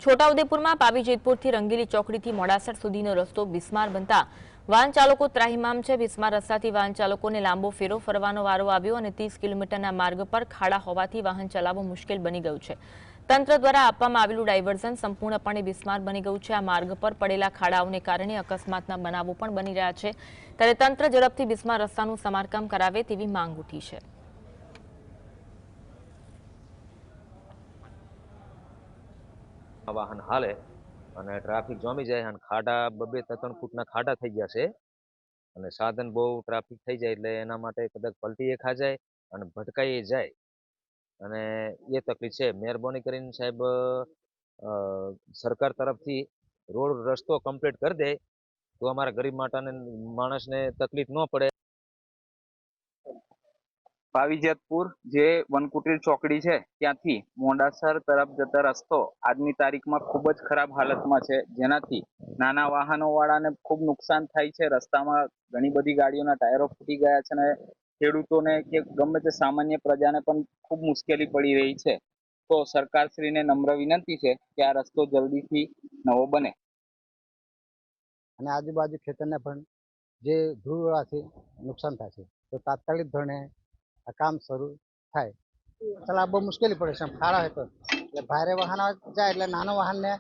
છોટાઉદેપુરમાં પાવી જેતપુરથી રંગીલી ચોકડીથી મોડાસર સુધીનો રસ્તો બિસ્માર બનતા વાહન ચાલકો ત્રાહિમામ છે। બિસ્માર રસ્તાથી વાહન ચાલકોને લાંબો ફેરો ફરવાનો વારો આવ્યો અને 30 કિલોમીટરના માર્ગ પર ખાડા હોવાથી વાહન ચલાવવું મુશ્કેલ બની ગયું છે। તંત્ર દ્વારા આપવામાં આવેલું ડાયવર્ઝન સંપૂર્ણપણે બિસ્માર બની ગયું છે। આ માર્ગ પર પડેલા ખાડાઓને કારણે અકસ્માતના બનાવો પણ બની રહ્યા છે, ત્યારે તંત્ર ઝડપથી બિસ્માર રસ્તાનું સમારકામ કરાવે તેવી માંગ ઉઠી છે। વાહન હાલે અને ટ્રાફિક જામી જાય અને ખાડા 2-3 ફૂટના ખાડા થઈ ગયા છે અને સાધન બહુ ટ્રાફિક થઈ જાય એટલે એના માટે કદાચ પલટી ખા જાય અને ભટકાઈ જાય અને એ તકલીફ છે। મહેરબાની કરીને સાહેબ સરકાર તરફથી રોડ રસ્તો કમ્પ્લીટ કરી દે તો અમારા ગરીબ માણસને તકલીફ ન પડે। પાવી જેતપુર જે વનકુટીર ચોકડી છે ત્યાંથી મોડાસર તરફ જતો રસ્તો આજની તારીખમાં ખૂબ જ ખરાબ હાલતમાં છે, જેનાથી નાના વાહનો વાળાને ખૂબ નુકસાન થાય છે। રસ્તામાં ઘણી બધી ગાડીઓના ટાયરો ફૂટી ગયા છે અને ખેડૂતોને કે ગમે તે સામાન્ય પ્રજાને પણ ખૂબ મુશ્કેલી પડી રહી છે। તો સરકારશ્રીને નમ્ર વિનંતી છે કે આ રસ્તો જલ્દીથી નવો બને અને આજુબાજુ ખેતરને પણ જે ધૂળવાળાથી નુકસાન થાય છે, તો તાત્કાલિક ધોરણે આ કામ શરૂ થાય। ચલાવવા બહુ મુશ્કેલી પડે છે, ખાડા હોય તો એટલે ભારે વાહન જાય એટલે નાનો વાહનને